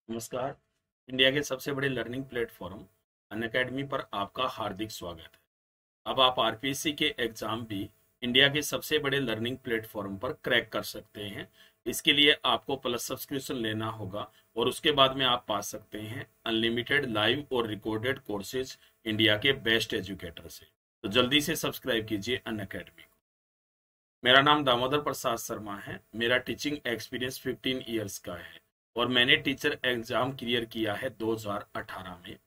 नमस्कार। इंडिया के सबसे बड़े लर्निंग प्लेटफॉर्म अनअकैडमी पर आपका हार्दिक स्वागत है। अब आप आरपीएससी के एग्जाम भी इंडिया के सबसे बड़े लर्निंग प्लेटफॉर्म पर क्रैक कर सकते हैं। इसके लिए आपको प्लस सब्सक्रिप्शन लेना होगा और उसके बाद में आप पा सकते हैं अनलिमिटेड लाइव और रिकॉर्डेड कोर्सेज इंडिया के बेस्ट एजुकेटर से। तो जल्दी से सब्सक्राइब कीजिए अनअकैडमी को। मेरा नाम दामोदर प्रसाद शर्मा है। मेरा टीचिंग एक्सपीरियंस 15 ईयर्स का है और मैंने टीचर एग्जाम क्लियर किया है 2018 में।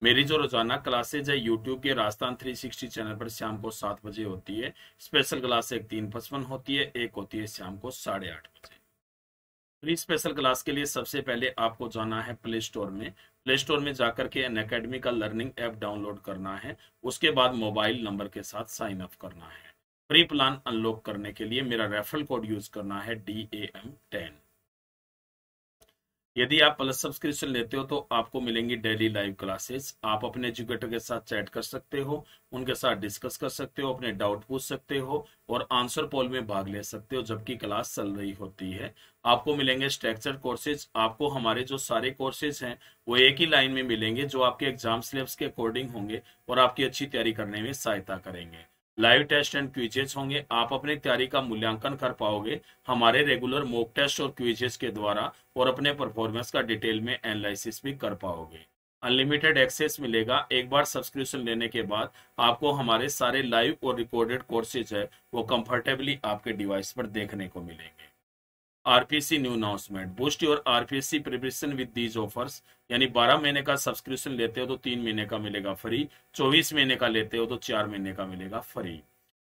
मेरी जो रोजाना क्लासेज है यूट्यूब के राजस्थान 360 चैनल पर शाम को 7 बजे होती है। स्पेशल क्लास एक 3:55 होती है, एक होती है शाम को 8:30 बजे। फ्री स्पेशल क्लास के लिए सबसे पहले आपको जाना है प्ले स्टोर में। प्ले स्टोर में जाकर के अनअकैडमी का लर्निंग ऐप डाउनलोड करना है। उसके बाद मोबाइल नंबर के साथ साइन अप करना है। फ्री प्लान अनलॉक करने के लिए मेरा रेफरल कोड यूज करना है DAM10। यदि आप प्लस सब्सक्रिप्शन लेते हो तो आपको मिलेंगी डेली लाइव क्लासेस। आप अपने एजुकेटर के साथ चैट कर सकते हो, उनके साथ डिस्कस कर सकते हो, अपने डाउट पूछ सकते हो और आंसर पोल में भाग ले सकते हो जबकि क्लास चल रही होती है। आपको मिलेंगे स्ट्रक्चर्ड कोर्सेज। आपको हमारे जो सारे कोर्सेज हैं वो एक ही लाइन में मिलेंगे जो आपके एग्जाम सिलेबस के अकॉर्डिंग होंगे और आपकी अच्छी तैयारी करने में सहायता करेंगे। लाइव टेस्ट एंड क्विजेस होंगे। आप अपनी तैयारी का मूल्यांकन कर पाओगे हमारे रेगुलर मॉक टेस्ट और क्विजेस के द्वारा और अपने परफॉर्मेंस का डिटेल में एनालिसिस भी कर पाओगे। अनलिमिटेड एक्सेस मिलेगा। एक बार सब्सक्रिप्शन लेने के बाद आपको हमारे सारे लाइव और रिकॉर्डेड कोर्सेज है वो कंफर्टेबली आपके डिवाइस पर देखने को मिलेंगे। RPSC new announcement, boost your RPSC preparation with these offers. यानी 12 महीने का सब्सक्रिप्शन लेते हो तो 3 महीने का मिलेगा फ्री, 24 महीने का लेते हो तो 4 महीने का मिलेगा फ्री।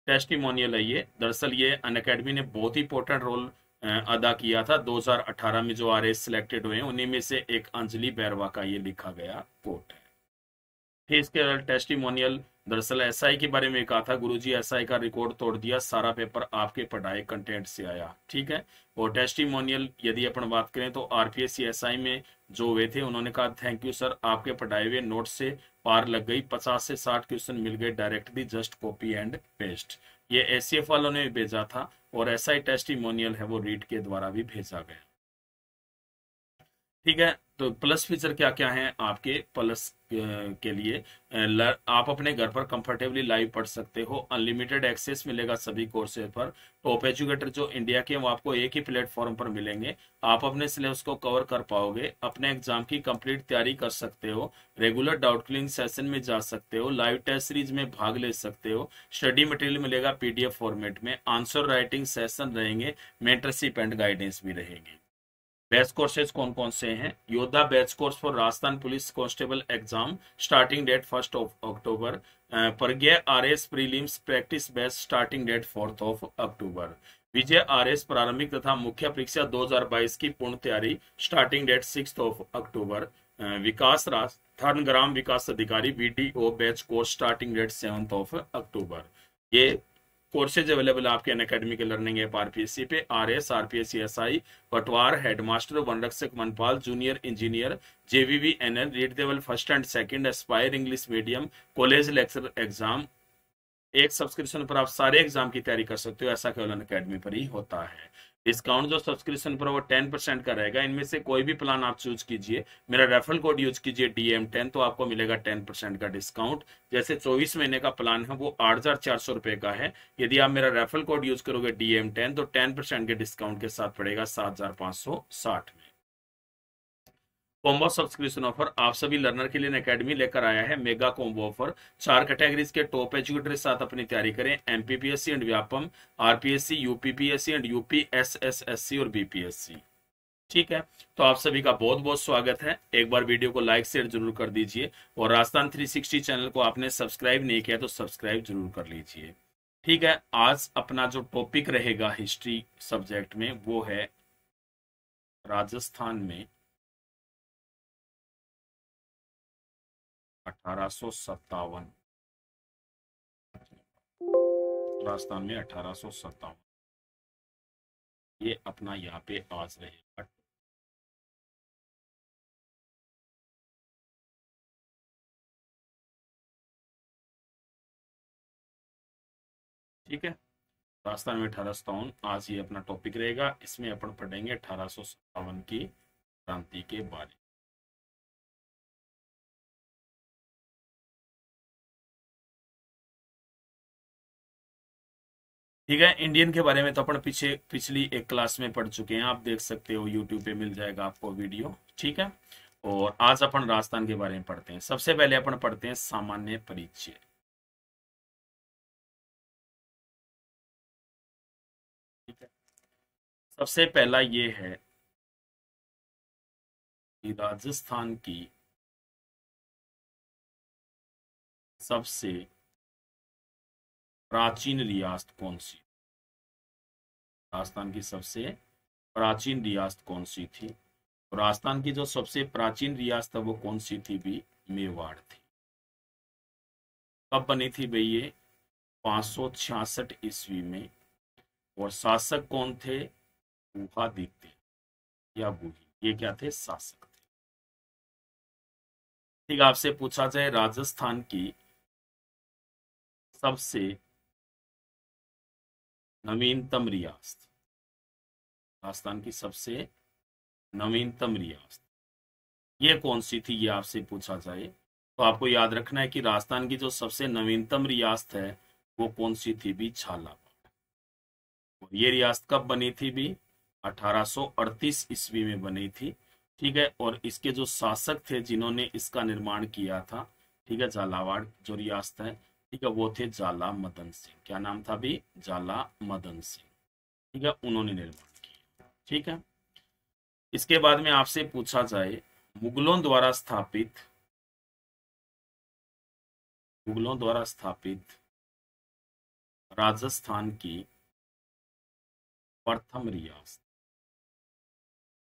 टेस्टिमोनियल है ये। दरअसल ये अनअकैडमी ने बहुत ही इंपॉर्टेंट रोल अदा किया था। 2018 में जो आरएस सिलेक्टेड हुए हैं उन्हीं में से एक अंजलि बैरवा का ये लिखा गया कोट है। फिर इसके टेस्टिमोनियल दरअसल एसआई के बारे में कहा था, गुरुजी एसआई का रिकॉर्ड तोड़ दिया, सारा पेपर आपके पढ़ाए कंटेंट से आया। ठीक है। और टेस्टिमोनियल यदि अपन बात करें तो आरपीएससी एसआई में जो हुए थे उन्होंने कहा थैंक यू सर, आपके पढ़ाए हुए नोट से पार लग गई, 50 से 60 क्वेश्चन मिल गए directly, just copy and paste. ये एससीएफ वालों ने भी भेजा था और एसआई टेस्टिमोनियल है वो रीड के द्वारा भी भेजा गया। ठीक है। तो प्लस फीचर क्या क्या है आपके प्लस के लिए? आप अपने घर पर कंफर्टेबली लाइव पढ़ सकते हो। अनलिमिटेड एक्सेस मिलेगा सभी कोर्सेज पर। टॉप एजुकेटर जो इंडिया के वो आपको एक ही प्लेटफॉर्म पर मिलेंगे। आप अपने सिलेबस को कवर कर पाओगे, अपने एग्जाम की कंप्लीट तैयारी कर सकते हो, रेगुलर डाउट क्लियरिंग सेशन में जा सकते हो, लाइव टेस्ट सीरीज में भाग ले सकते हो, स्टडी मटेरियल मिलेगा पीडीएफ फॉर्मेट में, आंसर राइटिंग सेशन रहेंगे, मेंटरशिप एंड गाइडेंस भी रहेगी। बैच कोर्सेज कौन कौन से हैं? Yoddha batch course for Rajasthan police constable exam, starting date 1 October. Pragya RS prelims practice batch, starting date 4 October. Vijay RS प्रारंभिक तथा मुख्य परीक्षा 2022 की पूर्ण तैयारी, starting date 6 October. Vikas Rajasthan ग्राम विकास अधिकारी VDO batch course, starting date 7 October. ये कोर्सेज अवेलेबल आपके अनअकैडमी के लर्निंग ऐप आरपीएससी पे। RS, RPSC SI, Patwar, headmaster, वनरक्षक, मनपाल, junior engineer, JVV NL, REET level first and second, aspire English medium, college lecture exam. एक सब्सक्रिप्शन पर आप सारे एग्जाम की तैयारी कर सकते हो। ऐसा केवल अनअकैडमी पर ही होता है। डिस्काउंट जो सब्सक्रिप्शन पर वो 10% का रहेगा। इनमें से कोई भी प्लान आप चूज कीजिए, मेरा रेफरल कोड यूज कीजिए DAM10, तो आपको मिलेगा 10% का डिस्काउंट। जैसे 24 महीने का प्लान है वो 8,400 रुपए का है। यदि आप मेरा रेफरल कोड यूज करोगे DAM10 तो 10% के डिस्काउंट के साथ पड़ेगा 7,560 में। कॉम्बो सब्सक्रिप्शन ऑफर आप सभी लर्नर के लिए अनअकैडमी लेकर आया है मेगा कॉम्बो ऑफर। 4 कैटेगरीज के टॉप एजुकेटर के साथ अपनी तैयारी करें। MPPSC and Vyapam, RPSC, UPPSC and UPSSSC और बीपीएससी। ठीक है। तो आप सभी का बहुत बहुत स्वागत है। एक बार वीडियो को लाइक शेयर जरूर कर दीजिए और राजस्थान 360 चैनल को आपने सब्सक्राइब नहीं किया तो सब्सक्राइब जरूर कर लीजिए। ठीक है। आज अपना जो टॉपिक रहेगा हिस्ट्री सब्जेक्ट में वो है राजस्थान में 1857। राजस्थान में 1857 ये अपना यहाँ पे आज रहेगा। ठीक है। राजस्थान में 1857 आज ये अपना टॉपिक रहेगा। इसमें अपन पढ़ेंगे 1857 की क्रांति के बारे में। ठीक है। इंडियन के बारे में तो अपन पीछे पिछली एक क्लास में पढ़ चुके हैं, आप देख सकते हो यूट्यूब पे मिल जाएगा आपको वीडियो। ठीक है। और आज अपन राजस्थान के बारे में पढ़ते हैं। सबसे पहले अपन पढ़ते हैं सामान्य परिचय। ठीक है। सबसे पहला ये है कि राजस्थान की सबसे प्राचीन रियासत कौन सी। राजस्थान की सबसे प्राचीन रियासत कौन सी थी। तो राजस्थान की जो सबसे प्राचीन रियासत है वो कौन सी थी भी, मेवाड़ थी। कब बनी थी भाई ये, 566 ईस्वी में। और शासक कौन थे, बुहादित्य या बूही, ये क्या थे, शासक थे। ठीक है। आपसे पूछा जाए राजस्थान की सबसे नवीनतम रियासत, राजस्थान की सबसे नवीनतम रियासत ये कौन सी थी, ये आपसे पूछा जाए तो आपको याद रखना है कि राजस्थान की जो सबसे नवीनतम रियासत है वो कौन सी थी भी, झालावाड़। और ये रियासत कब बनी थी भी, 1838 ईस्वी में बनी थी। ठीक है। और इसके जो शासक थे जिन्होंने इसका निर्माण किया था, ठीक है, झालावाड़ जो रियासत है, ठीक है, वो थे जाला मदन सिंह। क्या नाम था भी, जाला मदन सिंह। ठीक है, उन्होंने निर्माण किया। ठीक है। इसके बाद में आपसे पूछा जाए मुगलों द्वारा स्थापित, मुगलों द्वारा स्थापित राजस्थान की प्रथम रियासत,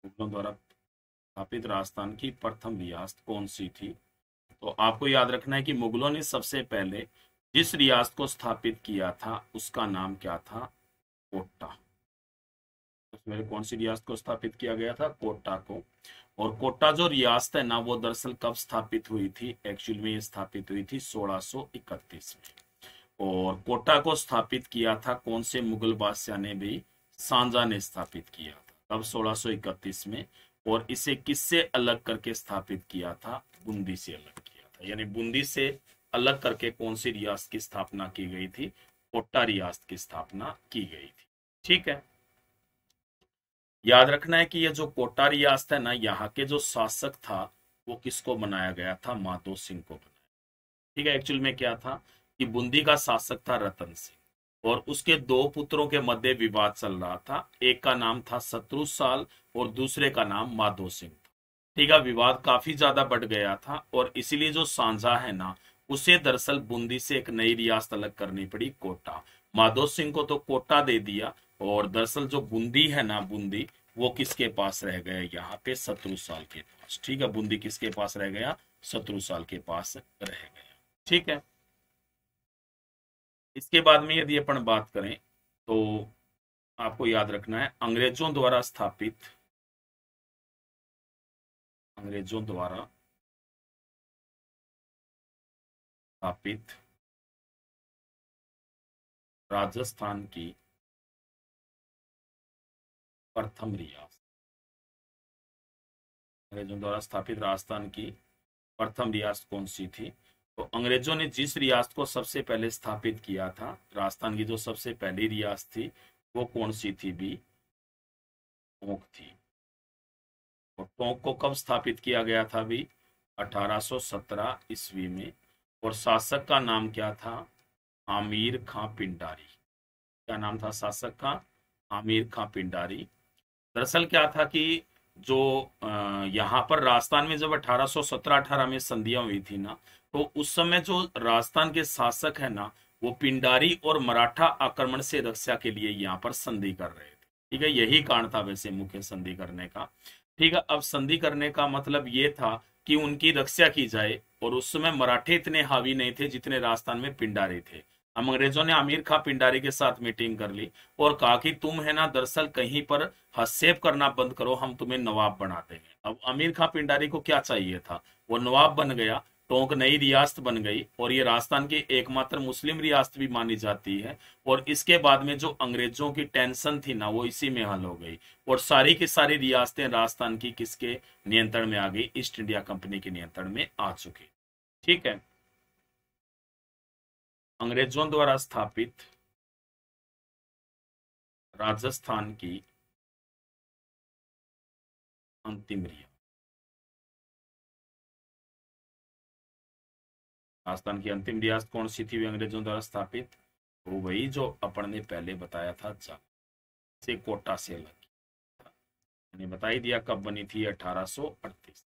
मुगलों द्वारा स्थापित राजस्थान की प्रथम रियासत कौन सी थी। तो आपको याद रखना है कि मुगलों ने सबसे पहले जिस रियासत को स्थापित किया था उसका नाम क्या था, कोटा। उसमें कौन सी रियासत को स्थापित किया गया था, कोटा को। और कोटा जो रियासत है ना वो दरअसल कब स्थापित हुई थी, एक्चुअल में ये स्थापित हुई थी 1631 में। और कोटा को स्थापित किया था कौन से मुगल बादशाह ने भी, सांझा ने स्थापित किया था, तब 1631 में। और इसे किससे अलग करके स्थापित किया था, बूंदी से अलग किया था। यानी बूंदी से अलग करके कौन सी रियासत की स्थापना की गई थी, कोटा रियासत की स्थापना की गई थी। ठीक है। याद रखना है कि ये जो कोटा रियासत है ना, यहाँ के जो शासक था वो किसको बनाया गया था, माधो सिंह को बनाया। ठीक है। एक्चुअल में क्या था कि बूंदी का शासक था रतन सिंह, और उसके दो पुत्रों के मध्य विवाद चल रहा था। एक का नाम था शत्रुसाल और दूसरे का नाम माधो सिंह था। ठीक है। विवाद काफी ज्यादा बढ़ गया था और इसीलिए जो सांझा है ना, उसे दरअसल बूंदी से एक नई रियासत अलग करनी पड़ी, कोटा। माधो सिंह को तो कोटा दे दिया, और दरअसल जो बूंदी है ना, बूंदी वो किसके पास रह गया, यहाँ पे शत्रुसाल के पास। ठीक है। बूंदी किसके पास रह गया, शत्रुसाल के पास रह गया। ठीक है। इसके बाद में यदि अपन बात करें तो आपको याद रखना है अंग्रेजों द्वारा स्थापित, अंग्रेजों द्वारा स्थापित राजस्थान की प्रथम रियासत, अंग्रेजों द्वारा स्थापित राजस्थान की प्रथम रियासत कौन सी थी। तो अंग्रेजों ने जिस रियासत को सबसे पहले स्थापित किया था, राजस्थान की जो सबसे पहली रियासत थी वो कौन सी थी भी, टोंक थी। और टोंक को कब स्थापित किया गया था भी, 1817 ईस्वी में। और शासक का नाम क्या था, आमिर खां पिंडारी। क्या नाम था शासक का, आमिर खां पिंडारी। दरअसल क्या था कि जो यहाँ पर राजस्थान में जब 1817-18 में संधियां हुई थी ना, तो उस समय जो राजस्थान के शासक है ना, वो पिंडारी और मराठा आक्रमण से रक्षा के लिए यहाँ पर संधि कर रहे थे। ठीक है। यही कारण था वैसे मुख्य संधि करने का। ठीक है। अब संधि करने का मतलब ये था कि उनकी रक्षा की जाए, और उस समय मराठे इतने हावी नहीं थे जितने राजस्थान में पिंडारी थे। अंग्रेजों ने आमिर खां पिंडारी के साथ मीटिंग कर ली और कहा कि तुम है ना दरअसल कहीं पर हस्तक्षेप करना बंद करो, हम तुम्हें नवाब बना देंगे। अब आमिर खां पिंडारी को क्या चाहिए था, वो नवाब बन गया, टोंक नई रियासत बन गई, और ये राजस्थान की एकमात्र मुस्लिम रियासत भी मानी जाती है। और इसके बाद में जो अंग्रेजों की टेंशन थी ना, वो इसी में हल हो गई, और सारी की सारी रियासतें राजस्थान की किसके नियंत्रण में आ गई, ईस्ट इंडिया कंपनी के नियंत्रण में आ चुकी। ठीक है। अंग्रेजों द्वारा स्थापित राजस्थान की अंतिम रियासत। राजस्थान की अंतिम रियासत कौन सी थी अंग्रेजों द्वारा स्थापित? वो वही जो अपन ने पहले बताया था, से कोटा से अलग। मैंने बता ही दिया कब बनी थी, 1838।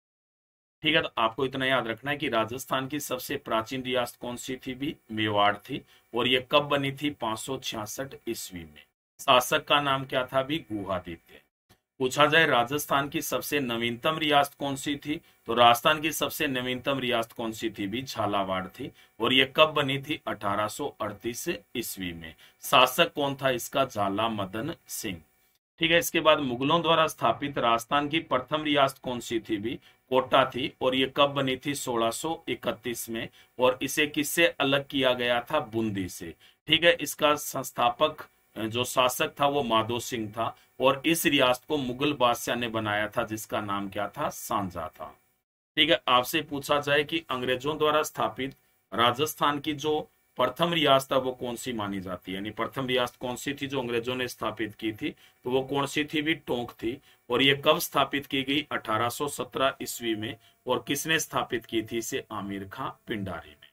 ठीक है, तो आपको इतना याद रखना है कि राजस्थान की सबसे प्राचीन रियासत कौन सी थी भी? मेवाड़ थी। और ये कब बनी थी? 566 ईस्वी में। शासक का नाम क्या था भी? गुहादित्य। पूछा जाए राजस्थान की सबसे नवीनतम रियासत कौन सी थी, तो राजस्थान की सबसे नवीनतम रियासत कौन सी थी भी? झालावाड़ थी। और ये कब बनी थी? 1838 ईस्वी में। शासक कौन था इसका? झाला मदन सिंह। ठीक है, इसके बाद मुगलों द्वारा स्थापित राजस्थान की प्रथम रियासत कौन सी थी भी? कोटा थी। और ये कब बनी थी? 1631 में। और इसे किससे अलग किया गया था? बूंदी से। ठीक है, इसका संस्थापक जो शासक था वो माधो सिंह था। और इस रियासत को मुगल बादशाह ने बनाया था, जिसका नाम क्या था? सांझा था। ठीक है, आपसे पूछा जाए कि अंग्रेजों द्वारा स्थापित राजस्थान की जो प्रथम रियासत है वो कौन सी मानी जाती है, यानी प्रथम रियासत कौन सी थी जो अंग्रेजों ने स्थापित की थी, तो वो कौन सी थी भी? टोंक थी। और ये कब स्थापित की गई? 1817 ईस्वी में। और किसने स्थापित की थी इसे? आमिर खां पिंडारी ने।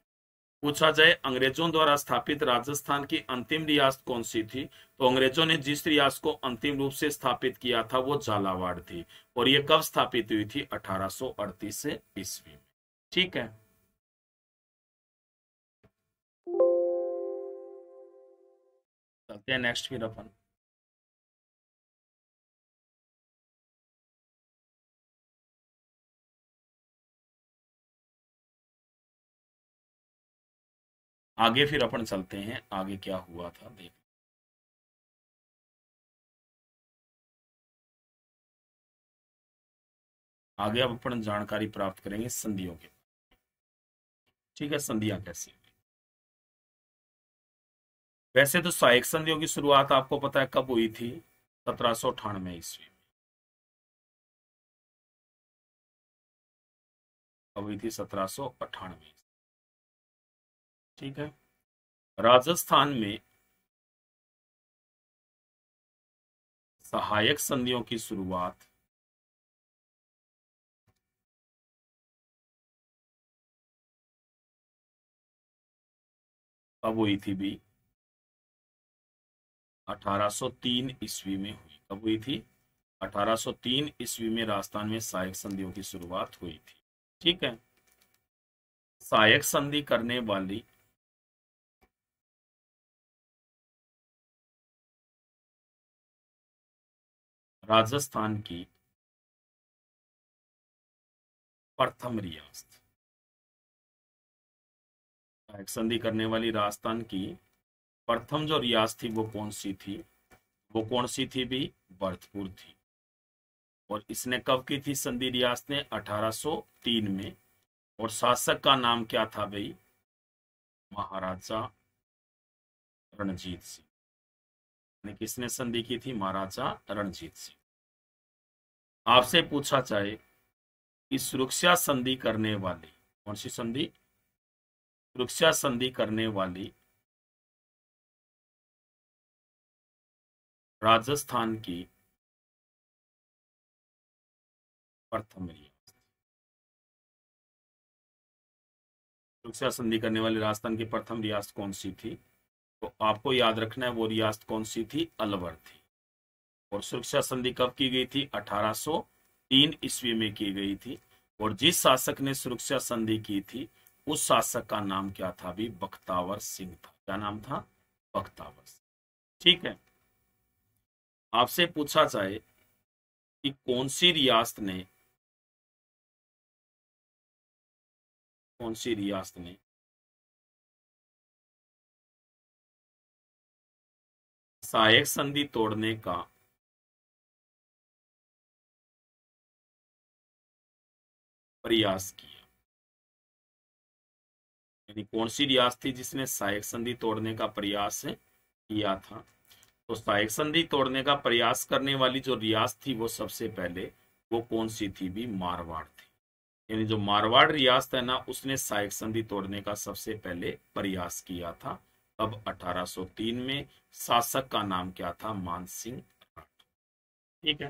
पूछा जाए अंग्रेजों द्वारा स्थापित राजस्थान की अंतिम रियासत कौन सी थी, तो अंग्रेजों ने जिस रियासत को अंतिम रूप से स्थापित किया था वो झालावाड़ थी। और ये कब स्थापित हुई थी? 1838 ईस्वी में। ठीक है, चलते हैं नेक्स्ट फिर अपन। आगे फिर अपन चलते हैं, आगे क्या हुआ था देख। आगे अब अपन जानकारी प्राप्त करेंगे संधियों के। ठीक है, संधियां कैसी हैं? वैसे तो सहायक संधियों की शुरुआत आपको पता है कब हुई थी? 1798 ईस्वी में। कब हुई थी? 1798। ठीक है, राजस्थान में सहायक संधियों की शुरुआत कब हुई थी भी? 1803 ईस्वी में हुई। कब हुई थी? 1803 ईस्वी में राजस्थान में सहायक संधियों की शुरुआत हुई थी। ठीक है, सहायक संधि करने वाली राजस्थान की प्रथम रियासत। सहायक संधि करने वाली राजस्थान की प्रथम जो रियासत थी वो कौन सी थी? वो कौन सी थी भी? भरतपुर थी। और इसने कब की थी संधि रियासत ने? 1803 में। और शासक का नाम क्या था भाई? महाराजा रणजीत सिंह। ने किसने संधि की थी? महाराजा रणजीत सिंह। आपसे पूछा जाए कि सुरक्षा संधि करने वाली कौन सी संधि? सुरक्षा संधि करने वाली राजस्थान की प्रथम रियासत। सुरक्षा संधि करने वाली राजस्थान की प्रथम रियासत कौन सी थी? तो आपको याद रखना है वो रियासत कौन सी थी? अलवर थी। और सुरक्षा संधि कब की गई थी? 1803 ईस्वी में की गई थी। और जिस शासक ने सुरक्षा संधि की थी उस शासक का नाम क्या था भी? बख्तावर सिंह था। क्या नाम था? बख्तावर सिंह। ठीक है, आपसे पूछा जाए कि कौन सी रियासत ने सहायक संधि तोड़ने का प्रयास किया, यानी कौन सी रियासत थी जिसने सहायक संधि तोड़ने का प्रयास किया था? तो सहायक संधि तोड़ने का प्रयास करने वाली जो रियासत थी वो सबसे पहले वो कौन सी थी भी? मारवाड़ थी। यानी जो मारवाड़ रियासत है ना, उसने सहायक संधि तोड़ने का सबसे पहले प्रयास किया था। अब 1803 में। शासक का नाम क्या था? मानसिंह राठौर। ठीक है,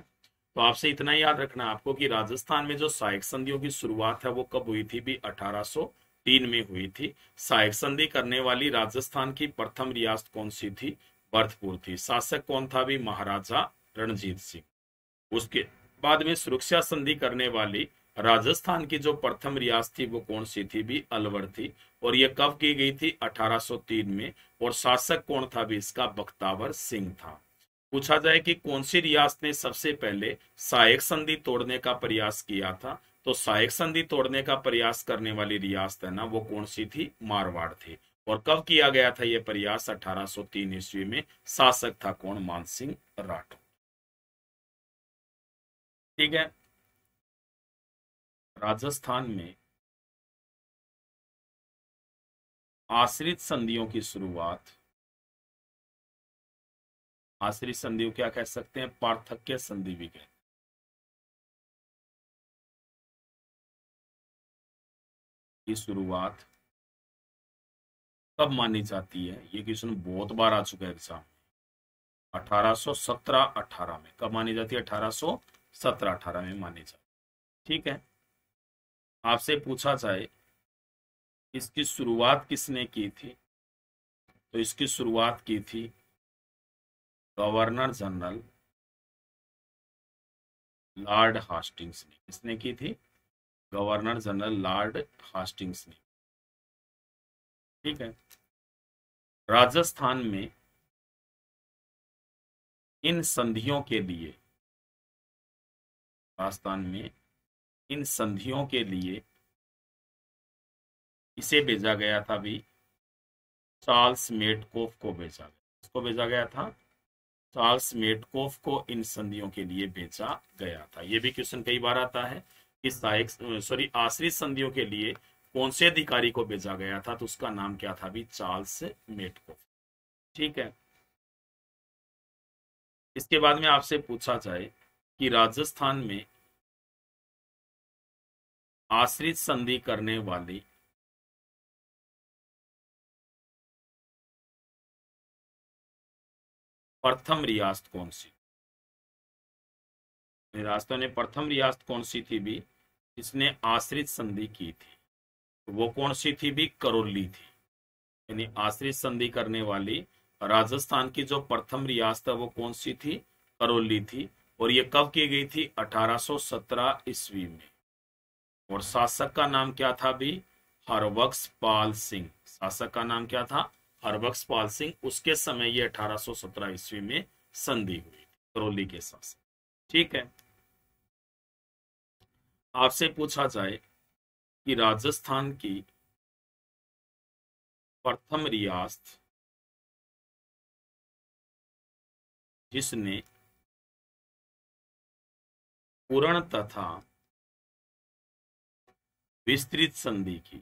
तो आपसे इतना याद रखना आपको कि राजस्थान में जो सहायक संधियों की शुरुआत है वो कब हुई थी? भी 1803 में हुई थी। सहायक संधि करने वाली राजस्थान की प्रथम रियासत कौन सी थी? भरतपुर थी। शासक कौन था? भी महाराजा रणजीत सिंह। उसके बाद में सुरक्षा संधि करने वाली राजस्थान की जो प्रथम रियासत थी वो कौन सी थी? भी अलवर थी। और ये कब की गई थी? 1803 में। और शासक कौन था? भी इसका बख्तावर सिंह था। पूछा जाए कि कौन सी रियासत ने सबसे पहले सहायक संधि तोड़ने का प्रयास किया था, तो सहायक संधि तोड़ने का प्रयास करने वाली रियासत है ना वो कौन सी थी? मारवाड़ थी। और कब किया गया था यह प्रयास? 1803 ईस्वी में। शासक था कौन? मानसिंह राठौर। ठीक है, राजस्थान में आश्रित संधियों की शुरुआत, आश्रित संधियों क्या कह सकते हैं? पार्थक्य संधि भी कहते की शुरुआत कब मानी जाती है? ये क्वेश्चन बहुत बार आ चुका है एग्जाम। 1817-18 में। कब मानी जाती है? 1817-18 में मानी जाती है। ठीक है, आपसे पूछा जाए इसकी शुरुआत किसने की थी, तो इसकी शुरुआत की थी गवर्नर जनरल लॉर्ड हास्टिंग्स ने। किसने की थी? गवर्नर जनरल लॉर्ड हास्टिंग्स ने। ठीक है, राजस्थान में इन संधियों के लिए, राजस्थान में इन संधियों के लिए इसे भेजा गया था भी, चार्ल्स मेटकोफ को भेजा गया। किसको भेजा गया था? चार्ल्स मेटकोफ को इन संधियों के लिए भेजा गया था। यह भी क्वेश्चन कई बार आता है कि सहायक सॉरी आश्रित संधियों के लिए कौन से अधिकारी को भेजा गया था, तो उसका नाम क्या था? भी चार्ल्स मेटकोफ। ठीक है, इसके बाद में आपसे पूछा जाए कि राजस्थान में आश्रित संधि करने वाली प्रथम रियासत कौन सी? राजस्थान में प्रथम रियासत कौन सी थी भी इसने आश्रित संधि की थी? वो कौन सी थी भी? करौली थी। यानी आश्रित संधि करने वाली राजस्थान की जो प्रथम रियासत है वो कौन सी थी? करौली थी। और ये कब की गई थी? 1817 ईस्वी में। और शासक का नाम क्या था भी? हरबख्श पाल सिंह। शासक का नाम क्या था? हरबख्श पाल सिंह। उसके समय ये 1817 ईस्वी में संधि हुई करौली के शासक। ठीक है, आपसे पूछा जाए कि राजस्थान की प्रथम रियासत जिसने पूर्ण तथा विस्तृत संधि की,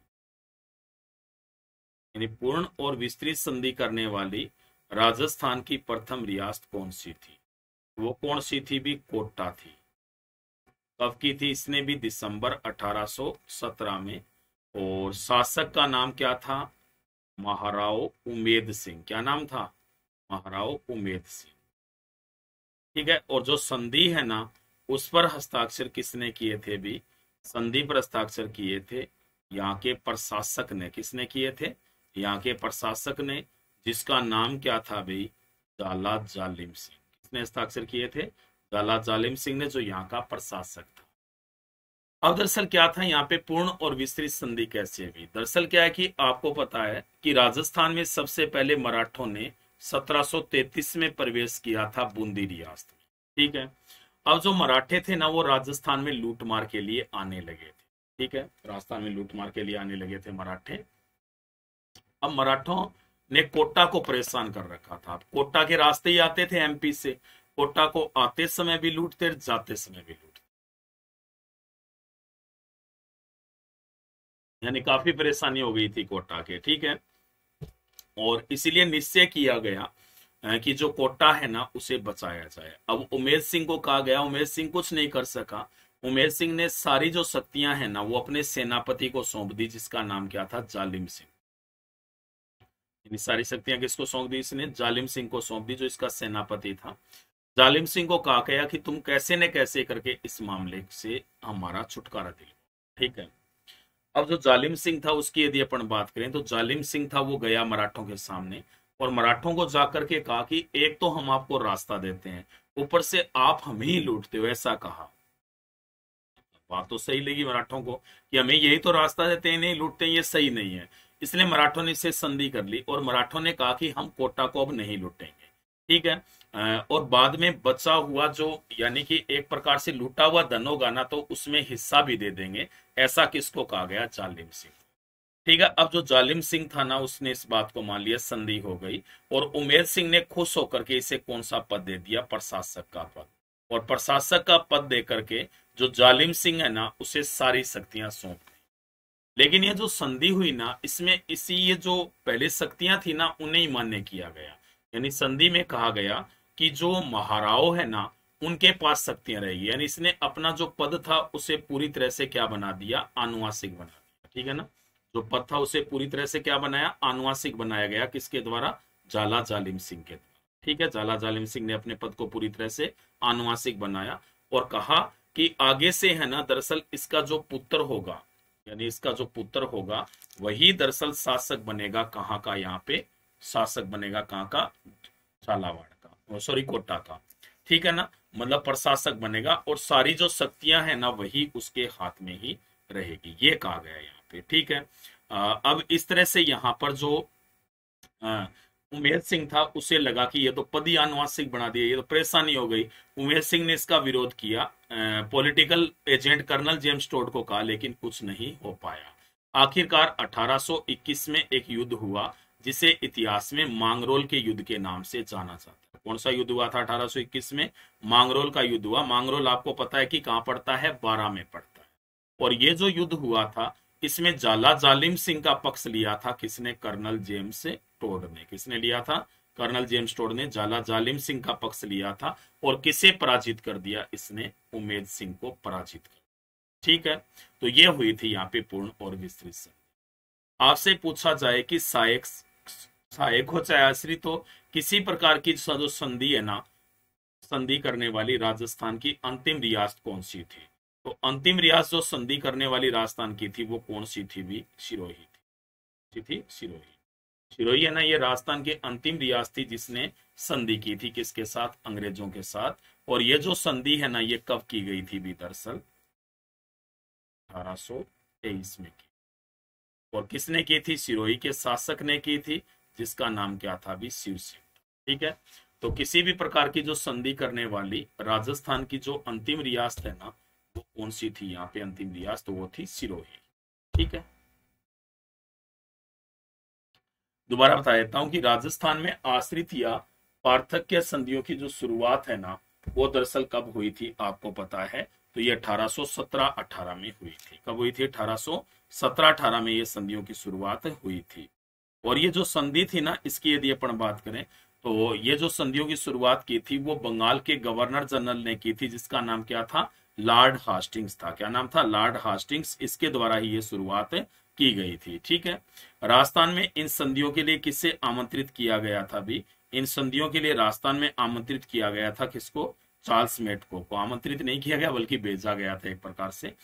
यानी पूर्ण और विस्तृत संधि करने वाली राजस्थान की प्रथम रियासत कौन सी थी? वो कौन सी थी भी? कोटा थी। कब की थी? इसने भी दिसंबर 1817 में। और शासक का नाम क्या था? महाराव उमेद सिंह। क्या नाम था? महाराव उमेद सिंह। ठीक है, और जो संधि है ना उस पर हस्ताक्षर किसने किए थे भी? संधि पर हस्ताक्षर किए थे यहाँ के प्रशासक ने। किसने किए थे? यहाँ के प्रशासक ने, जिसका नाम क्या था भाई? जाला जालिम सिंह। किसने हस्ताक्षर किए थे? जाला जालिम सिंह ने, जो यहाँ का प्रशासक था। अब दरअसल क्या था यहाँ पे पूर्ण और विस्तृत संधि कैसे हुई? दरअसल क्या है कि आपको पता है कि राजस्थान में सबसे पहले मराठों ने 1733 में प्रवेश किया था बूंदी रियासत में। ठीक है, अब जो मराठे थे ना वो राजस्थान में लूटमार के लिए आने लगे थे। ठीक है, राजस्थान में लूटमार के लिए आने लगे थे मराठे। अब मराठों ने कोटा को परेशान कर रखा था। कोटा के रास्ते ही आते थे एमपी से। कोटा को आते समय भी लूटते, जाते समय भी लूटते, यानी काफी परेशानी हो गई थी कोटा के। ठीक है, और इसीलिए निश्चय किया गया कि जो कोटा है ना उसे बचाया जाए। अब उमेर सिंह को कहा गया, उमेर सिंह कुछ नहीं कर सका। उमेर सिंह ने सारी जो शक्तियां हैं ना वो अपने सेनापति को सौंप दी, जिसका नाम क्या था? जालिम सिंह। यानी सारी शक्तियां किसको सौंप दी इसने? जालिम सिंह को सौंप दी, जो इसका सेनापति था। जालिम सिंह को कहा गया कि तुम कैसे न कैसे करके इस मामले से हमारा छुटकारा दिलवाओ। ठीक है। अब जो जालिम सिंह था उसकी यदि अपन बात करें तो जालिम सिंह था वो गया मराठों के सामने और मराठों को जाकर के कहा कि एक तो हम आपको रास्ता देते हैं, ऊपर से आप हमें ही लूटते हो, ऐसा कहा। बात तो सही लगी मराठों को कि हमें यही तो रास्ता देते हैं, नहीं लूटते हैं, ये सही नहीं है। इसलिए मराठों ने इससे संधि कर ली और मराठों ने कहा कि हम कोटा को अब नहीं लूटेंगे। ठीक है। और बाद में बचा हुआ जो यानी कि एक प्रकार से लूटा हुआ धन होगा ना, तो उसमें हिस्सा भी दे देंगे, ऐसा किसको कहा गया? जालिम सिंह। ठीक है। अब जो जालिम सिंह था ना उसने इस बात को मान लिया, संधि हो गई और उमेर सिंह ने खुश होकर के इसे कौन सा पद दे दिया? प्रशासक का पद। और प्रशासक का पद दे करके जो जालिम सिंह है ना उसे सारी शक्तियां सौंप दी। लेकिन ये जो संधि हुई ना इसमें इसी ये जो पहले शक्तियां थी ना उन्हें ही मान्य किया गया। यानी संधि में कहा गया कि जो महाराव है ना उनके पास शक्तियां रहेगी। यानी इसने अपना जो पद था उसे पूरी तरह से क्या बना दिया? आनुवांशिक बना दिया। ठीक है ना। जो पद था उसे पूरी तरह से क्या बनाया? आनुवांशिक बनाया गया। किसके द्वारा? झाला जालिम सिंह के द्वारा। ठीक है। झाला जालिम सिंह ने अपने पद को पूरी तरह से आनुवांशिक बनाया और कहा कि आगे से है ना दरअसल इसका जो पुत्र होगा, यानी इसका जो पुत्र होगा वही दरअसल शासक बनेगा। कहाँ का? यहाँ पे शासक बनेगा। कहाँ का? झालावाड़ का, सॉरी कोटा का। ठीक है ना। मतलब प्रशासक बनेगा और सारी जो शक्तियां हैं ना वही उसके हाथ में ही रहेगी, ये कहा गया यहाँ पे। ठीक है। अब इस तरह से यहाँ पर जो उमेर सिंह था उसे लगा कि ये तो पद ही आनुवांशिक बना दिया, ये तो परेशानी हो गई। उमेर सिंह ने इसका विरोध किया, political agent colonel James Tod को कहा, लेकिन कुछ नहीं हो पाया। आखिरकार 1821 में एक युद्ध हुआ जिसे इतिहास में मांगरोल के युद्ध के नाम से जाना जाता है। कौन सा युद्ध हुआ था 1821 में? मांगरोल का युद्ध हुआ। मांगरोल आपको पता है कि कहाँ पड़ता है? बारां में पड़ता है। और ये जो युद्ध हुआ था इसमें झाला जालिम सिंह का पक्ष लिया था किसने? कर्नल जेम्स टोड ने। किसने लिया था? कर्नल जेम्स टोड ने झाला जालिम सिंह का पक्ष लिया था। और किसे पराजित कर दिया इसने? उमेद सिंह को पराजित कर। ठीक है। तो ये हुई थी यहाँ पे पूर्ण और विस्तृत संधि। आपसे पूछा जाए कि सहायक हो चाहे आश्रित हो, किसी प्रकार की जो संधि है ना, संधि करने वाली राजस्थान की अंतिम रियासत कौन सी थी? तो अंतिम रियासत जो संधि करने वाली राजस्थान की थी वो कौन सी थी? भी सिरोही थी। सिरोही। सिरोही है ना, ये राजस्थान की अंतिम रियासत थी जिसने संधि की थी। किसके साथ? अंग्रेजों के साथ। और ये जो संधि है ना ये कब की गई थी? भी दरअसल 1823 में की। और किसने की थी? सिरोही के शासक ने की थी, जिसका नाम क्या था? भी शिव सिंह। ठीक है। तो किसी भी प्रकार की जो संधि करने वाली राजस्थान की जो अंतिम रियासत है ना वो कौन सी थी? यहाँ पे अंतिम रियासत तो वो थी सिरोही। ठीक है। दोबारा बता देता हूं कि राजस्थान में आश्रित या पार्थक्य संधियों की जो शुरुआत है ना वो दरअसल कब हुई थी? आपको पता है। तो ये 1817-18 में हुई थी। कब हुई थी? 1817-18 में ये संधियों की शुरुआत हुई थी। और ये जो संधि थी ना इसकी यदि अपन बात करें तो ये जो संधियों की शुरुआत की थी वो बंगाल के गवर्नर जनरल ने की थी, जिसका नाम क्या था? लॉर्ड हास्टिंग्स था। क्या नाम था? Lord Hastings. इसके द्वारा ही ये शुरुआत की गई थी। ठीक है। राजस्थान में इन संधियों के लिए किसे आमंत्रित किया गया था? भी इन संधियों के लिए राजस्थान में आमंत्रित किया गया था किसको? चार्ल्स मेटको को आमंत्रित नहीं किया गया बल्कि भेजा गया था एक प्रकार से।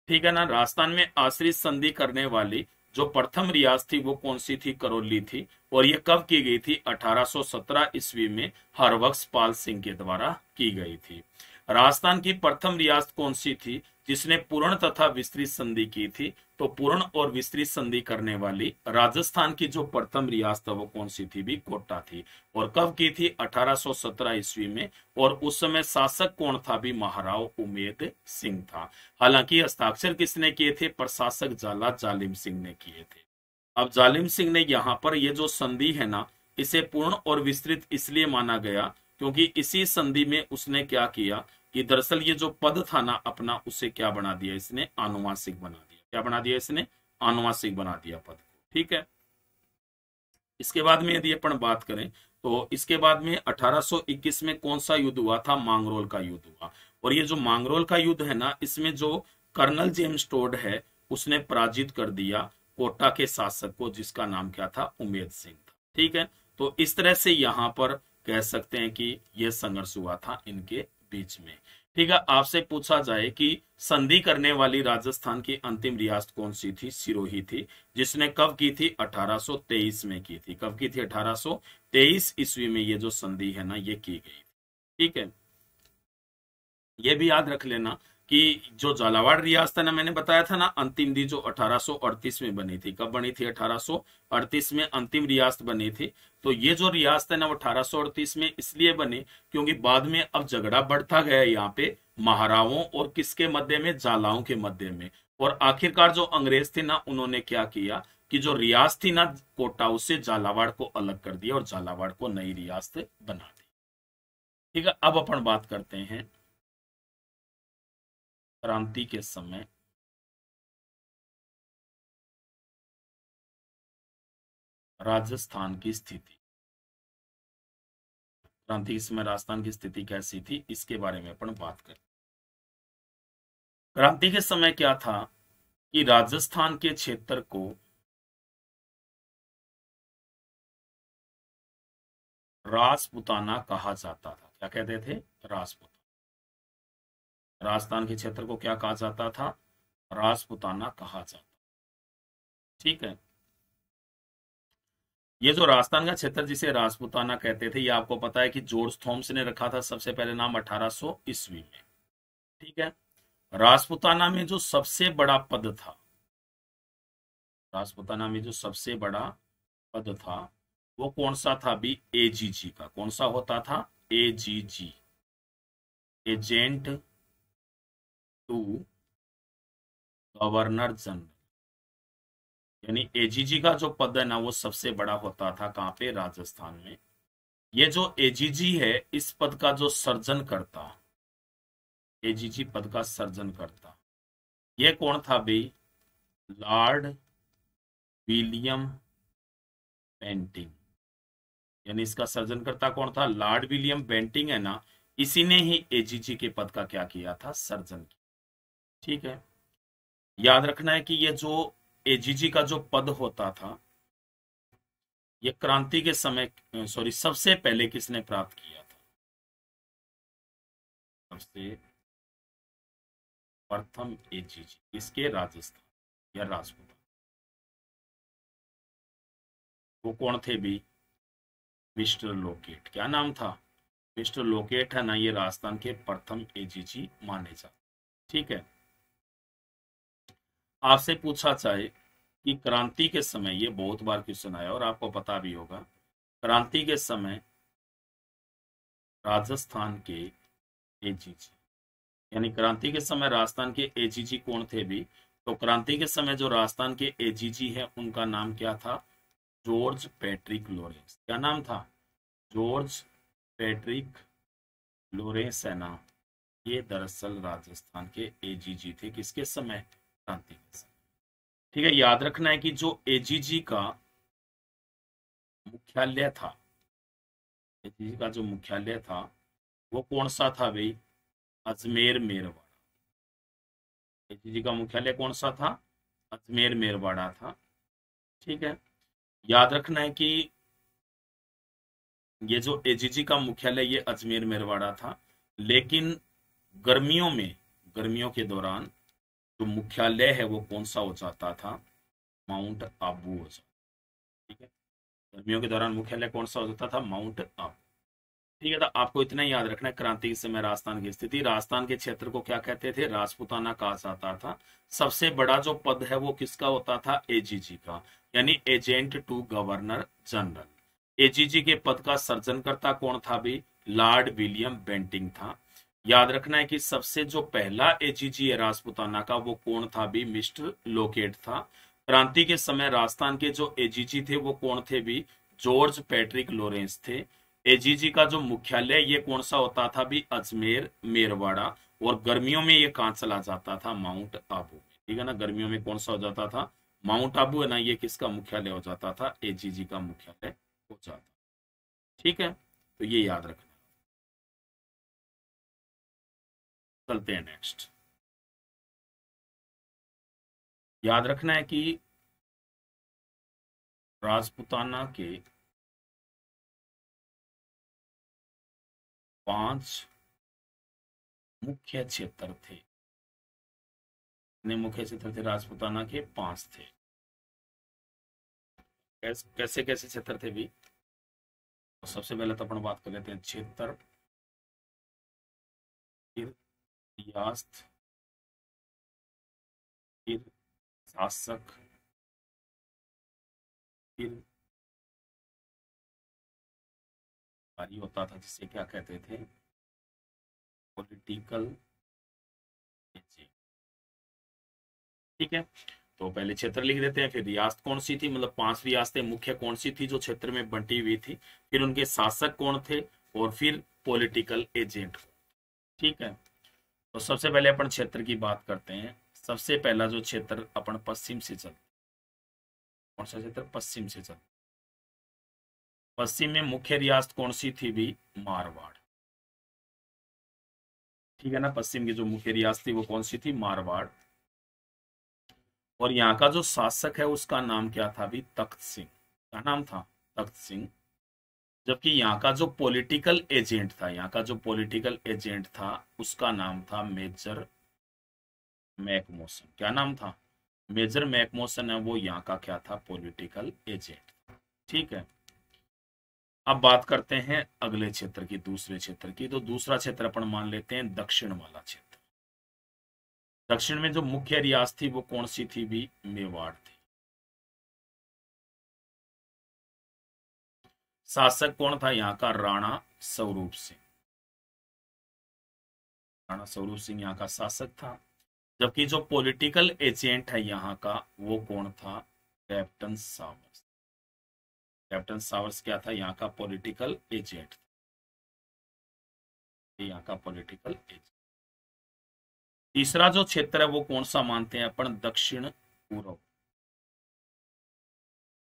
ठीक है ना। राजस्थान में आश्रित संधि करने वाली जो प्रथम रियासत थी वो कौन सी थी? करौली थी। और ये कब की गई थी? 1817 ईस्वी में हरबख्श पाल सिंह के द्वारा की गई थी। राजस्थान की प्रथम रियासत कौन सी थी जिसने पूर्ण तथा विस्तृत संधि की थी? तो पूर्ण और विस्तृत संधि करने वाली राजस्थान की जो प्रथम रियासत वो कौन सी थी? भी कोटा थी। और कब की थी? 1817 ईस्वी में। और उस समय शासक कौन था? भी महाराव उमेद सिंह था। हालांकि हस्ताक्षर किसने किए थे? प्रशासक झाला जालिम सिंह ने किए थे। अब जालिम सिंह ने यहाँ पर ये जो संधि है ना इसे पूर्ण और विस्तृत इसलिए माना गया क्योंकि इसी संधि में उसने क्या किया कि दरअसल ये जो पद था ना अपना उसे क्या बना दिया? इसने आनुवांशिक बना दिया। क्या बना दिया? इसने आनुवांशिक बना दिया पद को। ठीक है। इसके बाद में यदि अपन बात करें तो इसके बाद में 1821 में कौन सा युद्ध हुआ था? मांगरोल का युद्ध हुआ। और ये जो मांगरोल का युद्ध है ना इसमें जो कर्नल जेम्स टोड है उसने पराजित कर दिया कोटा के शासक को, जिसका नाम क्या था? उमेद सिंह था। ठीक है, तो इस तरह से यहां पर कह सकते हैं कि यह संघर्ष हुआ था इनके बीच में। ठीक है, आपसे पूछा जाए कि संधि करने वाली राजस्थान की अंतिम रियासत कौन सी थी? सिरोही थी, जिसने कब की थी? 1823 में की थी। कब की थी? 1823 ईस्वी में ये जो संधि है ना, ये की गई। ठीक है, ये भी याद रख लेना कि जो झालावाड़ रियासत है ना, मैंने बताया था ना अंतिम दी जो 1838 में बनी थी। कब बनी थी? 1838 में अंतिम रियासत बनी थी। तो ये जो रियासत है ना वो 1838 में इसलिए बनी क्योंकि बाद में अब झगड़ा बढ़ता गया यहाँ पे महारावों और किसके मध्य में? झालाओं के मध्य में। और आखिरकार जो अंग्रेज थे ना, उन्होंने क्या किया कि जो रियासत थी ना कोटा, उससे झालावाड़ को अलग कर दिया और झालावाड़ को नई रियासत बना दी। ठीक है, अब अपन बात करते हैं क्रांति के समय राजस्थान की स्थिति। क्रांति के समय राजस्थान की स्थिति कैसी थी, इसके बारे में अपन बात करें। क्रांति के समय क्या था कि राजस्थान के क्षेत्र को राजपुताना कहा जाता था। क्या कहते थे? राजपुताना। राजस्थान के क्षेत्र को क्या कहा जाता था? राजपुताना कहा जाता। ठीक है, ये जो राजस्थान का क्षेत्र जिसे राजपुताना कहते थे, ये आपको पता है कि जॉर्ज थॉम्स ने रखा था सबसे पहले नाम 1800 ईस्वी में। ठीक है, राजपुताना में जो सबसे बड़ा पद था, राजपुताना में जो सबसे बड़ा पद था वो कौन सा था? भी एजीजी का। कौन सा होता था? AGG, agent to governor general. यानी एजीजी का जो पद है ना वो सबसे बड़ा होता था। कहां पे? राजस्थान में। ये जो एजीजी है, इस पद का जो सर्जन करता, एजीजी पद का सर्जन करता, ये कौन था भाई? Lord William Bentinck. यानी इसका सर्जनकर्ता कौन था? लॉर्ड विलियम बेंटिंग है ना, इसी ने ही एजीजी के पद का क्या किया था? सर्जन किया। ठीक है, याद रखना है कि ये जो एजीजी का जो पद होता था, ये क्रांति के समय सॉरी सबसे पहले किसने प्राप्त किया था? सबसे प्रथम एजीजी इसके राजस्थान या राजपूत, वो कौन थे भी? Mister locate. क्या नाम था? मिस्टर लोकेट है ना, ये राजस्थान के प्रथम एजीजी माने जाते। ठीक है, आपसे पूछा जाए कि क्रांति के समय, ये बहुत बार क्वेश्चन आया और आपको पता भी होगा, क्रांति के समय राजस्थान के एजीजी, यानी क्रांति के समय राजस्थान के एजीजी कौन थे भी? तो क्रांति के समय जो राजस्थान के एजीजी है उनका नाम क्या था? George Patrick Lawrence. क्या नाम था? जॉर्ज पैट्रिक लॉरेंस है ना, ये दरअसल राजस्थान के एजीजी थे। किसके समय? क्रांति के समय। ठीक है, याद रखना है कि जो एजीजी का मुख्यालय था, एजीजी का जो मुख्यालय था वो कौन सा था भाई? अजमेर मेरवाड़ा। एजीजी का मुख्यालय कौन सा था? अजमेर मेरवाड़ा था। ठीक है, याद रखना है कि ये जो एजीजी का मुख्यालय ये अजमेर मेरवाड़ा था, लेकिन गर्मियों में, गर्मियों के दौरान जो मुख्यालय है वो कौन सा हो जाता था? माउंट आबू हो जाता। ठीक है, गर्मियों के दौरान मुख्यालय कौन सा हो जाता था? माउंट आबू। ठीक है, तो आपको इतना ही याद रखना है क्रांति के समय राजस्थान की स्थिति। राजस्थान के क्षेत्र को क्या कहते थे? राजपुताना कहा जाता था। सबसे बड़ा जो पद है वो किसका होता था? एजीजी का, यानी agent to governor general. AGG के पद का सर्जनकर्ता कौन था भी? लॉर्ड विलियम बेंटिंग था। याद रखना है कि सबसे जो पहला एजीजी है राजपुताना का वो कौन था भी? मिस्टर लोकेट था। क्रांति के समय राजस्थान के जो एजीजी थे वो कौन थे भी? जॉर्ज पैट्रिक लॉरेंस थे। एजीजी का जो मुख्यालय ये कौन सा होता था भी? अजमेर मेरवाड़ा। और गर्मियों में ये कहां चला जाता था? माउंट आबू। ठीक है ना, गर्मियों में कौन सा हो जाता था? माउंट आबू है ना, ये किसका मुख्यालय हो जाता था? एजीजी का मुख्यालय हो जाता। ठीक है, तो ये याद रखना। चलते हैं नेक्स्ट। याद रखना है कि राजपुताना के 5 मुख्य क्षेत्र थे। कितने मुख्य क्षेत्र थे राजपूताना के? 5 थे। कैसे कैसे क्षेत्र थे भी? तो सबसे पहले तो अपन बात कर लेते हैं क्षेत्र, फिर रियासत, फिर शासक, फिर कार्य होता था जिसे क्या कहते थे? Political agent. ठीक है, तो पहले क्षेत्र लिख देते हैं, फिर रियासत कौन सी थी, मतलब 5 रियासतें मुख्य कौन सी थी जो क्षेत्र में बंटी हुई थी, फिर उनके शासक कौन थे, और फिर पॉलिटिकल एजेंट। ठीक है, तो सबसे पहले अपन क्षेत्र की बात करते हैं। सबसे पहला जो क्षेत्र अपन पश्चिम से चलते, कौन सा क्षेत्र? पश्चिम से चलते। पश्चिम में मुख्य रियासत कौन सी थी भी? मारवाड़। ठीक है ना, पश्चिम की जो मुख्य रियासत थी वो कौन सी थी? मारवाड़। और यहाँ का जो शासक है उसका नाम क्या था भी? तख्त सिंह। क्या नाम था? तख्त सिंह। जबकि यहाँ का जो पॉलिटिकल एजेंट था, यहाँ का जो पॉलिटिकल एजेंट था उसका नाम था मेजर मैकमोसन। क्या नाम था? मेजर मैकमोसन है वो यहाँ का क्या था? Political agent. ठीक है, अब बात करते हैं अगले क्षेत्र की, दूसरे क्षेत्र की। तो दूसरा क्षेत्र अपन मान लेते हैं दक्षिण वाला क्षेत्र। दक्षिण में जो मुख्य रियासत थी वो कौन सी थी भी? मेवाड़ थी। शासक कौन था यहाँ का? राणा स्वरूप सिंह। राणा स्वरूप सिंह यहाँ का शासक था। जबकि जो पॉलिटिकल एजेंट है यहाँ का वो कौन था? Captain showers. कैप्टन सावर्स क्या था? यहाँ का पॉलिटिकल एजेंट। यहाँ का पॉलिटिकल एजेंट। तीसरा जो क्षेत्र है वो कौन सा मानते हैं अपन? दक्षिण पूर्व।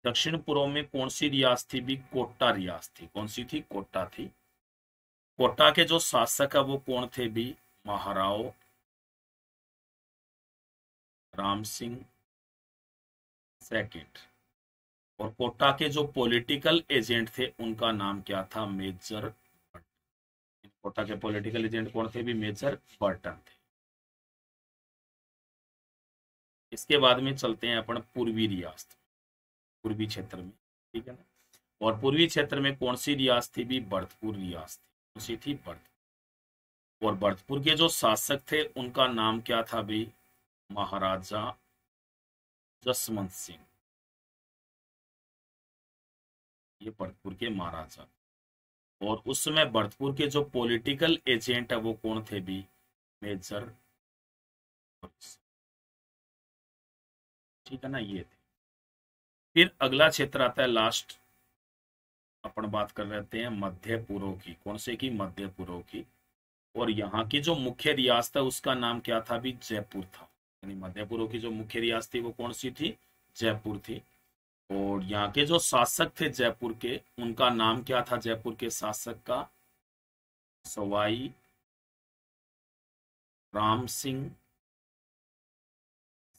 दक्षिण पूर्व में कौन सी रियासत थी भी? कोटा रियासत थी। कौन सी थी? कोटा थी। कोटा के जो शासक है वो कौन थे भी? महाराव राम सिंह सेकंड। और कोटा के जो पॉलिटिकल एजेंट थे उनका नाम क्या था? Major Burton. कोटा के पॉलिटिकल एजेंट कौन थे भी? मेजर बर्टन थे। इसके बाद में चलते हैं अपन पूर्वी रियासत, पूर्वी क्षेत्र में। ठीक है ना, और पूर्वी क्षेत्र में कौन सी रियासत थी भी? भरतपुर रियासत। कौन सी थी? भरतपुर। और भरतपुर के जो शासक थे उनका नाम क्या था भी? महाराजा जसवंत सिंह। ये भरतपुर के महाराजा। और उस समय भरतपुर के जो पॉलिटिकल एजेंट है वो कौन थे भी? मेजर। ठीक है ना, ये थे। फिर अगला क्षेत्र आता है लास्ट, अपन बात कर लेते हैं मध्य पूर्व की। कौन से की? मध्य पूर्व की। और यहाँ की जो मुख्य रियासत है उसका नाम क्या था भी? जयपुर था। यानी मध्य पूर्व की जो मुख्य रियासत थी वो कौन सी थी? जयपुर थी। और यहाँ के जो शासक थे जयपुर के, उनका नाम क्या था? जयपुर के शासक का? सवाई राम सिंह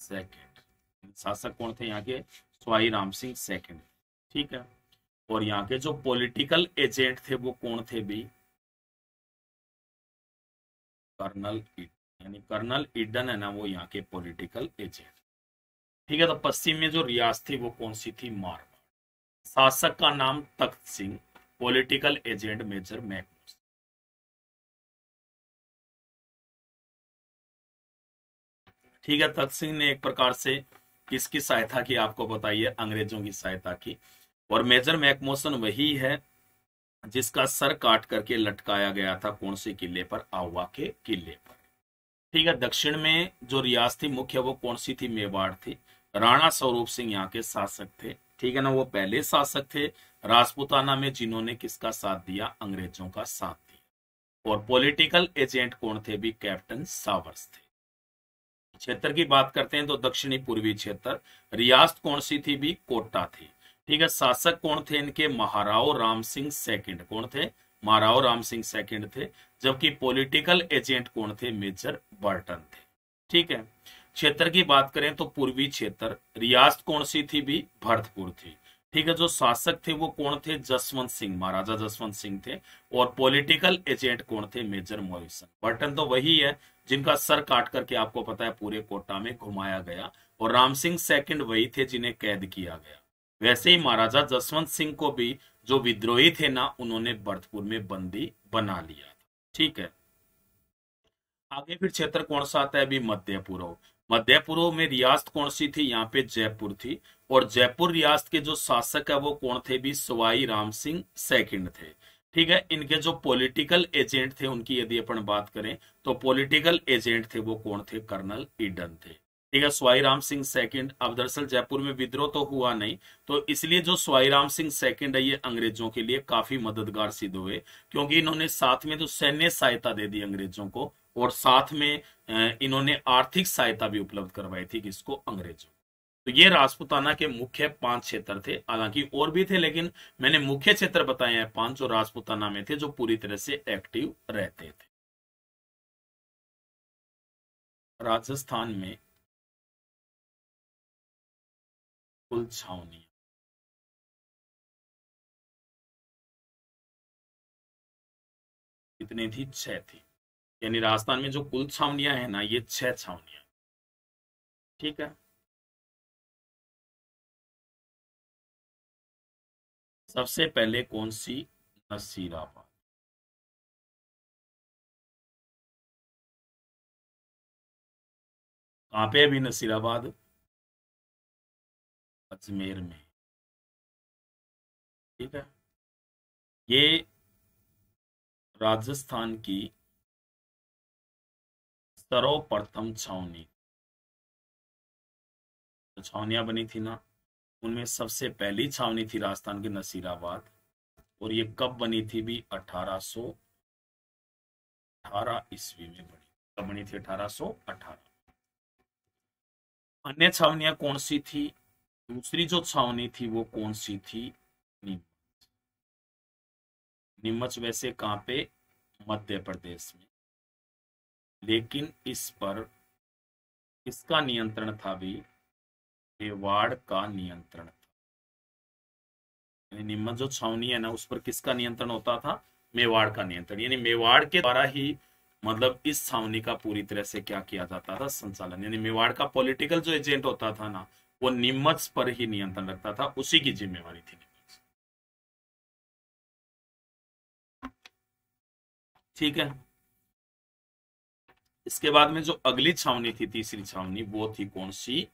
सेकंड। शासक कौन थे यहाँ के? सवाई राम सिंह सेकंड। ठीक है, और यहाँ के जो पॉलिटिकल एजेंट थे वो कौन थे भी? Colonel Eden. यानी कर्नल ईडन है ना वो यहाँ के पॉलिटिकल एजेंट। ठीक है, तो पश्चिम में जो रियासत थी वो कौन सी थी? मारवाड़। शासक का नाम तख्त सिंह, पॉलिटिकल एजेंट मेजर मैकमोसन। ठीक है, तख्त सिंह ने एक प्रकार से किसकी सहायता की आपको बताइए? अंग्रेजों की सहायता की। और मेजर मैकमोसन वही है जिसका सर काट करके लटकाया गया था कौन से किले पर? आवा के किले पर। ठीक है, दक्षिण में जो रियासत थी मुख्य वो कौन सी थी? मेवाड़ थी। राणा स्वरूप सिंह यहाँ के शासक थे। ठीक है ना, वो पहले शासक थे राजपूताना में जिन्होंने किसका साथ दिया? अंग्रेजों का साथ दिया। और पॉलिटिकल एजेंट कौन थे भी? कैप्टन सावर्स थे। क्षेत्र की बात करते हैं तो दक्षिणी पूर्वी क्षेत्र। रियासत कौन सी थी भी? कोटा थी। ठीक है, शासक कौन थे इनके? महाराव राम सिंह सेकंड। कौन थे? महाराव राम सिंह सेकंड थे। जबकि पॉलिटिकल एजेंट कौन थे? मेजर बर्टन थे। ठीक है, क्षेत्र की बात करें तो पूर्वी क्षेत्र, रियासत कौन सी थी भी? भरतपुर थी। ठीक है, जो शासक थे वो कौन थे? जसवंत सिंह, महाराजा जसवंत सिंह थे। और पॉलिटिकल एजेंट कौन थे? Major Morrison. बर्टन तो वही है जिनका सर काट करके आपको पता है पूरे कोटा में घुमाया गया, और राम सिंह सेकंड वही थे जिन्हें कैद किया गया। वैसे ही महाराजा जसवंत सिंह को भी जो विद्रोही थे ना, उन्होंने भरतपुर में बंदी बना लिया था। ठीक है, आगे फिर क्षेत्र कौन सा आता है? अभी मध्य पूर्व। मध्य पूर्व में रियासत कौन सी थी? यहाँ पे जयपुर थी। और जयपुर रियासत के जो शासक है वो कौन थे? भी सवाई राम सिंह सेकंड थे। ठीक है, इनके जो पॉलिटिकल एजेंट थे उनकी यदि अपन बात करें तो पॉलिटिकल एजेंट थे वो कौन थे? कर्नल ईडन थे। ठीक है, सवाई राम सिंह सेकंड। अब दरअसल जयपुर में विद्रोह तो हुआ नहीं, तो इसलिए जो सवाई राम सिंह सेकंड है ये अंग्रेजों के लिए काफी मददगार सिद्ध हुए, क्योंकि इन्होंने साथ में तो सैन्य सहायता दे दी अंग्रेजों को, और साथ में इन्होंने आर्थिक सहायता भी उपलब्ध करवाई थी किसको? अंग्रेजों। तो ये राजपूताना के मुख्य 5 क्षेत्र थे, हालांकि और भी थे लेकिन मैंने मुख्य क्षेत्र बताए हैं 5 जो राजपूताना में थे, जो पूरी तरह से एक्टिव रहते थे। राजस्थान में कुल छावनी कितनी थी? 6 थी। यानी राजस्थान में जो कुल छावनियां है ना, ये 6 छावनियां। ठीक है, सबसे पहले कौन सी? नसीराबाद। कहाँ पे है अभी नसीराबाद? अजमेर में। ठीक है, ये राजस्थान की सर्वप्रथम छावनी, जो छावनियां बनी थी ना, उनमें सबसे पहली छावनी थी राजस्थान की नसीराबाद। और ये कब बनी थी? भी 1818 ईस्वी में बनी। कब बनी थी? 1818। अन्य छावनियां कौन सी थी? दूसरी जो छावनी थी वो कौन सी थी? नीमच। नीमच वैसे कहाँ पे? मध्य प्रदेश में, लेकिन इस पर किसका नियंत्रण था? भी मेवाड़ का नियंत्रण था। यानी नीमच जो छावनी है ना, उस पर किसका नियंत्रण होता था? मेवाड़ का नियंत्रण। यानी मेवाड़ के द्वारा ही मतलब इस छावनी का पूरी तरह से क्या किया जाता था? संचालन। यानी मेवाड़ का पॉलिटिकल जो एजेंट होता था ना, वो नीमच पर ही नियंत्रण रखता था, उसी की जिम्मेवारी थी नीमच। ठीक है, इसके बाद में जो अगली छावनी थी, तीसरी छावनी, वो थी कौन सी?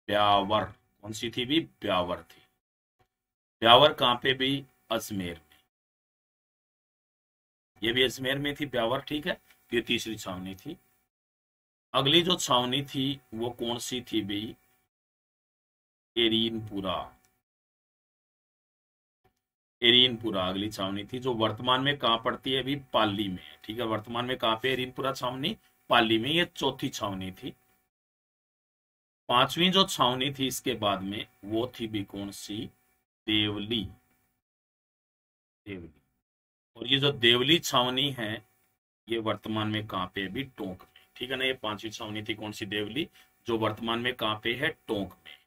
ब्यावर। कौन सी थी? भी ब्यावर थी। ब्यावर कहाँ पे? भी अजमेर में। ये भी अजमेर में थी ब्यावर। ठीक है, ये तीसरी छावनी थी। अगली जो छावनी थी वो कौन सी थी? भी एरीनपुरा। एरीनपुरा अगली छावनी थी, जो वर्तमान में कहाँ पड़ती है? भी पाली में। ठीक है, वर्तमान में कहाँ पे एरीनपुरा छावनी? पाली में। ये चौथी छावनी थी। पांचवी जो छावनी थी इसके बाद में, वो थी भी कौन सी? देवली। देवली। और ये जो देवली छावनी है, ये वर्तमान में कहाँ पे? भी टोंक में। ठीक है ना, ये पांचवी छावनी थी कौन सी? देवली, जो वर्तमान में कहाँ पे है? टोंक में।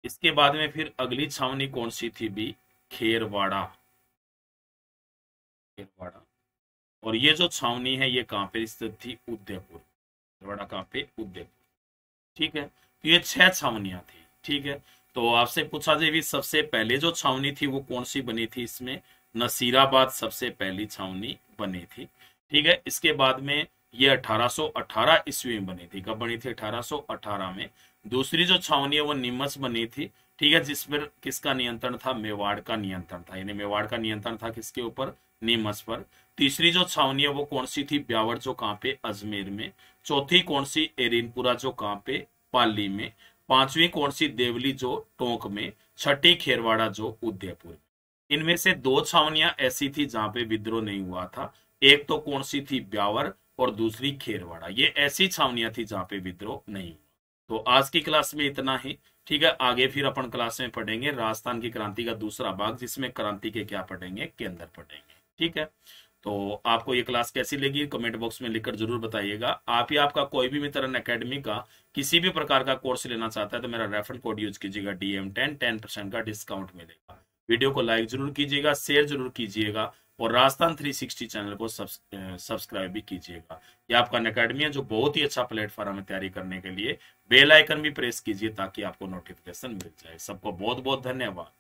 इसके बाद में फिर अगली छावनी कौन सी थी? भी खेरवाड़ा। खेरवाड़ा। और ये जो छावनी है ये कहाँ पे स्थित थी? उदयपुर। खेरवाड़ा कहाँ पे? उदयपुर। ठीक है, तो ये 6 छावनियां थी। ठीक है, तो आपसे पूछा जाए भी सबसे पहले जो छावनी थी वो कौन सी बनी थी? इसमें नसीराबाद सबसे पहली छावनी बनी थी। ठीक है, इसके बाद में ये 1818 ईस्वी में बनी थी। कब बनी थी? 1818 में। दूसरी जो छावनी है वो नीमच बनी थी। ठीक है, जिस पर किसका नियंत्रण था? मेवाड़ का नियंत्रण था। यानी मेवाड़ का नियंत्रण था किसके ऊपर? नीमच पर। तीसरी जो छावनी है वो कौन सी थी? ब्यावर, जो कहाँ पे? अजमेर में। चौथी कौन सी? एरीनपुरा, जो कहाँ पे? पाली में। पांचवी कौन सी? देवली, जो टोंक में। छठी खेरवाड़ा, जो उदयपुर। इनमें से 2 छावनियां ऐसी थी जहां पे विद्रोह नहीं हुआ था। एक तो कौन सी थी? ब्यावर, और दूसरी खेरवाड़ा। ये ऐसी छावनियां थी जहां पे विद्रोह नहीं हुआ। तो आज की क्लास में इतना ही। ठीक है, आगे फिर अपन क्लास में पढ़ेंगे राजस्थान की क्रांति का दूसरा भाग, जिसमें क्रांति के क्या पढ़ेंगे? केंद्र पढ़ेंगे। ठीक है, तो आपको ये क्लास कैसी लगी कमेंट बॉक्स में लिखकर जरूर बताइएगा। आप ही आपका कोई भी मित्र अकेडमी का किसी भी प्रकार का कोर्स लेना चाहता है तो मेरा रेफरल कोड यूज कीजिएगा DM10, 10% का डिस्काउंट मिलेगा। वीडियो को लाइक जरूर कीजिएगा, शेयर जरूर कीजिएगा और राजस्थान 360 चैनल को सब्सक्राइब भी कीजिएगा। ये आपका अकेडमी है जो बहुत ही अच्छा प्लेटफॉर्म है तैयारी करने के लिए। बेल आइकन भी प्रेस कीजिए ताकि आपको नोटिफिकेशन मिल जाए। सबको बहुत बहुत धन्यवाद।